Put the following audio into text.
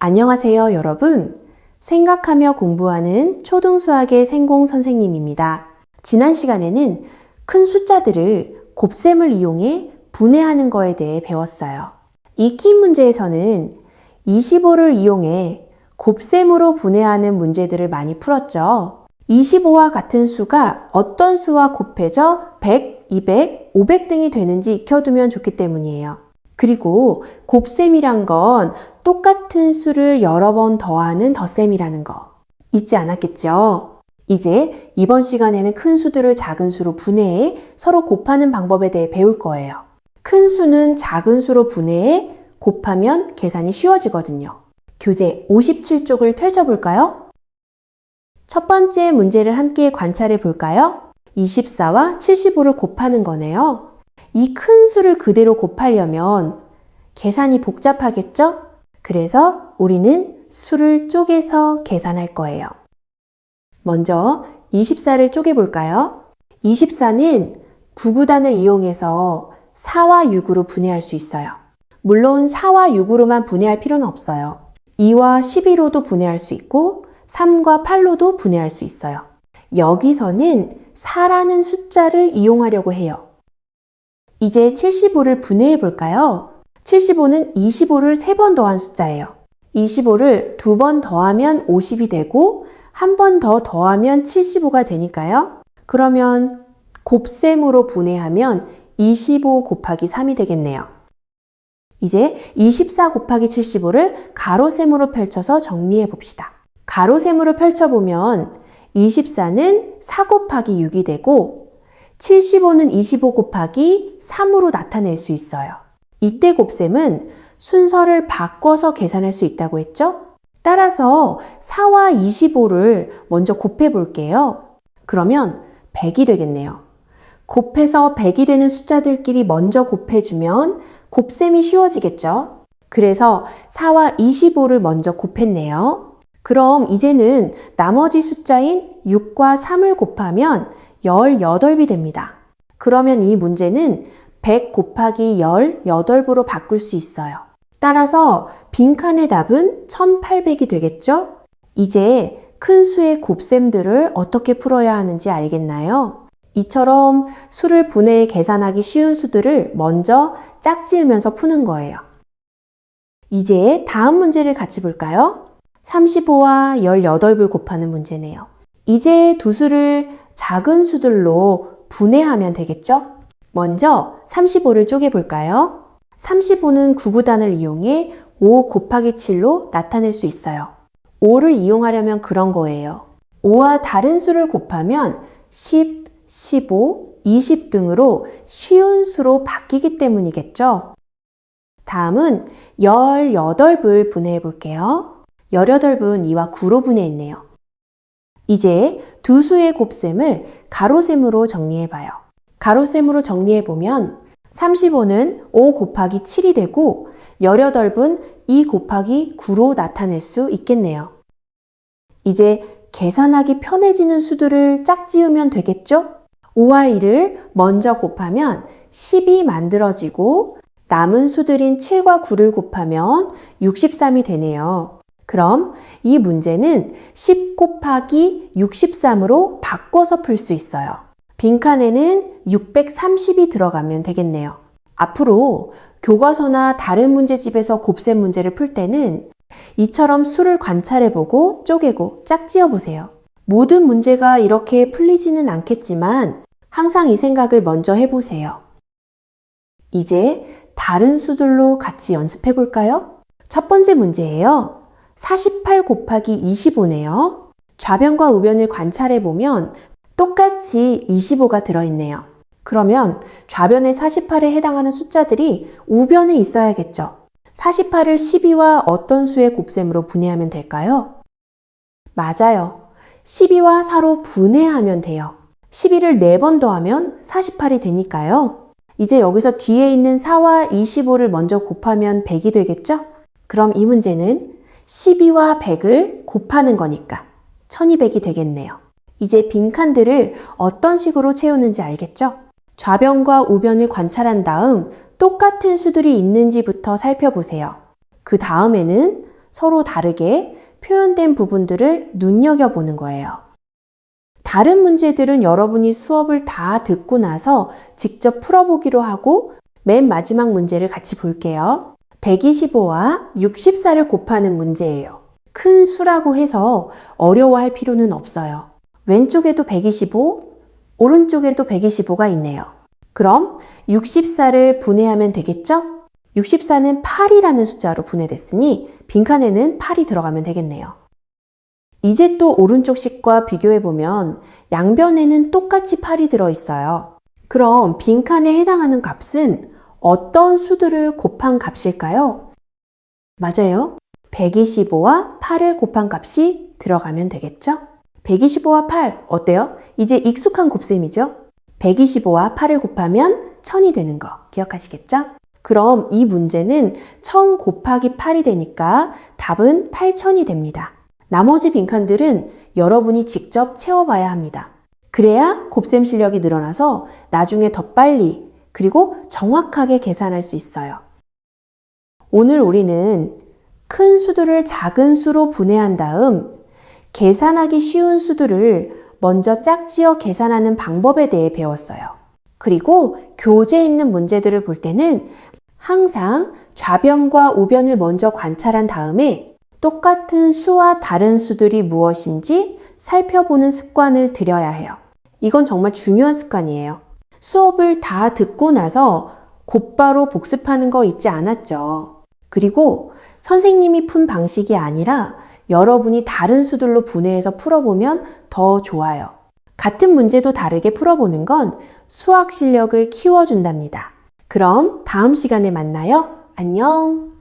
안녕하세요, 여러분. 생각하며 공부하는 초등수학의 생공 선생님입니다. 지난 시간에는 큰 숫자들을 곱셈을 이용해 분해하는 거에 대해 배웠어요. 익히 문제에서는 25를 이용해 곱셈으로 분해하는 문제들을 많이 풀었죠. 25와 같은 수가 어떤 수와 곱해져 100, 200, 500 등이 되는지 익혀두면 좋기 때문이에요. 그리고 곱셈이란 건 똑같은 수를 여러 번 더하는 덧셈이라는 거 잊지 않았겠죠? 이제 이번 시간에는 큰 수들을 작은 수로 분해해 서로 곱하는 방법에 대해 배울 거예요. 큰 수는 작은 수로 분해해 곱하면 계산이 쉬워지거든요. 교재 57쪽을 펼쳐볼까요? 첫 번째 문제를 함께 관찰해 볼까요? 24와 75를 곱하는 거네요. 이 큰 수를 그대로 곱하려면 계산이 복잡하겠죠? 그래서 우리는 수를 쪼개서 계산할 거예요. 먼저 24를 쪼개볼까요? 24는 구구단을 이용해서 4와 6으로 분해할 수 있어요. 물론 4와 6으로만 분해할 필요는 없어요. 2와 11로도 분해할 수 있고 3과 8로도 분해할 수 있어요. 여기서는 4라는 숫자를 이용하려고 해요. 이제 75를 분해해 볼까요? 75는 25를 3번 더한 숫자예요. 25를 2번 더하면 50이 되고 한 번 더 더하면 75가 되니까요. 그러면 곱셈으로 분해하면 25 곱하기 3이 되겠네요. 이제 24 곱하기 75를 가로셈으로 펼쳐서 정리해 봅시다. 가로셈으로 펼쳐보면 24는 4 곱하기 6이 되고 75는 25 곱하기 3으로 나타낼 수 있어요. 이때 곱셈은 순서를 바꿔서 계산할 수 있다고 했죠? 따라서 4와 25를 먼저 곱해 볼게요. 그러면 100이 되겠네요. 곱해서 100이 되는 숫자들끼리 먼저 곱해주면 곱셈이 쉬워지겠죠? 그래서 4와 25를 먼저 곱했네요. 그럼 이제는 나머지 숫자인 6과 3을 곱하면 18이 됩니다. 그러면 이 문제는 100 곱하기 18부로 바꿀 수 있어요. 따라서 빈칸의 답은 1800이 되겠죠? 이제 큰 수의 곱셈들을 어떻게 풀어야 하는지 알겠나요? 이처럼 수를 분해해 계산하기 쉬운 수들을 먼저 짝지으면서 푸는 거예요. 이제 다음 문제를 같이 볼까요? 35와 18을 곱하는 문제네요. 이제 두 수를 작은 수들로 분해하면 되겠죠? 먼저 35를 쪼개볼까요? 35는 구구단을 이용해 5 곱하기 7로 나타낼 수 있어요. 5를 이용하려면 그런 거예요. 5와 다른 수를 곱하면 10, 15, 20 등으로 쉬운 수로 바뀌기 때문이겠죠? 다음은 18을 분해해 볼게요. 18은 2와 9로 분해했네요. 이제 두 수의 곱셈을 가로셈으로 정리해봐요. 가로셈으로 정리해보면 35는 5 곱하기 7이 되고 18은 2 곱하기 9로 나타낼 수 있겠네요. 이제 계산하기 편해지는 수들을 짝지으면 되겠죠? 5와 1을 먼저 곱하면 10이 만들어지고 남은 수들인 7과 9를 곱하면 63이 되네요. 그럼 이 문제는 10 곱하기 63으로 바꿔서 풀 수 있어요. 빈칸에는 630이 들어가면 되겠네요. 앞으로 교과서나 다른 문제집에서 곱셈 문제를 풀 때는 이처럼 수를 관찰해보고 쪼개고 짝지어 보세요. 모든 문제가 이렇게 풀리지는 않겠지만 항상 이 생각을 먼저 해보세요. 이제 다른 수들로 같이 연습해 볼까요? 첫 번째 문제예요. 48 곱하기 25네요. 좌변과 우변을 관찰해보면 똑같이 25가 들어있네요. 그러면 좌변의 48에 해당하는 숫자들이 우변에 있어야겠죠. 48을 12와 어떤 수의 곱셈으로 분해하면 될까요? 맞아요. 12와 4로 분해하면 돼요. 12를 4번 더하면 48이 되니까요. 이제 여기서 뒤에 있는 4와 25를 먼저 곱하면 100이 되겠죠? 그럼 이 문제는 12와 100을 곱하는 거니까 1200이 되겠네요. 이제 빈칸들을 어떤 식으로 채우는지 알겠죠? 좌변과 우변을 관찰한 다음 똑같은 수들이 있는지부터 살펴보세요. 그 다음에는 서로 다르게 표현된 부분들을 눈여겨보는 거예요. 다른 문제들은 여러분이 수업을 다 듣고 나서 직접 풀어보기로 하고 맨 마지막 문제를 같이 볼게요. 125와 64를 곱하는 문제예요. 큰 수라고 해서 어려워할 필요는 없어요. 왼쪽에도 125, 오른쪽에도 125가 있네요. 그럼 64를 분해하면 되겠죠? 64는 8이라는 숫자로 분해됐으니 빈칸에는 8이 들어가면 되겠네요. 이제 또 오른쪽 식과 비교해보면 양변에는 똑같이 8이 들어있어요. 그럼 빈칸에 해당하는 값은 어떤 수들을 곱한 값일까요? 맞아요. 125와 8을 곱한 값이 들어가면 되겠죠? 125와 8 어때요? 이제 익숙한 곱셈이죠? 125와 8을 곱하면 1000이 되는 거 기억하시겠죠? 그럼 이 문제는 1000 곱하기 8이 되니까 답은 8000이 됩니다. 나머지 빈칸들은 여러분이 직접 채워봐야 합니다. 그래야 곱셈 실력이 늘어나서 나중에 더 빨리 그리고 정확하게 계산할 수 있어요. 오늘 우리는 큰 수들을 작은 수로 분해한 다음 계산하기 쉬운 수들을 먼저 짝지어 계산하는 방법에 대해 배웠어요. 그리고 교재에 있는 문제들을 볼 때는 항상 좌변과 우변을 먼저 관찰한 다음에 똑같은 수와 다른 수들이 무엇인지 살펴보는 습관을 들여야 해요. 이건 정말 중요한 습관이에요. 수업을 다 듣고 나서 곧바로 복습하는 거 잊지 않았죠. 그리고 선생님이 푼 방식이 아니라 여러분이 다른 수들로 분해해서 풀어보면 더 좋아요. 같은 문제도 다르게 풀어보는 건 수학 실력을 키워준답니다. 그럼 다음 시간에 만나요. 안녕!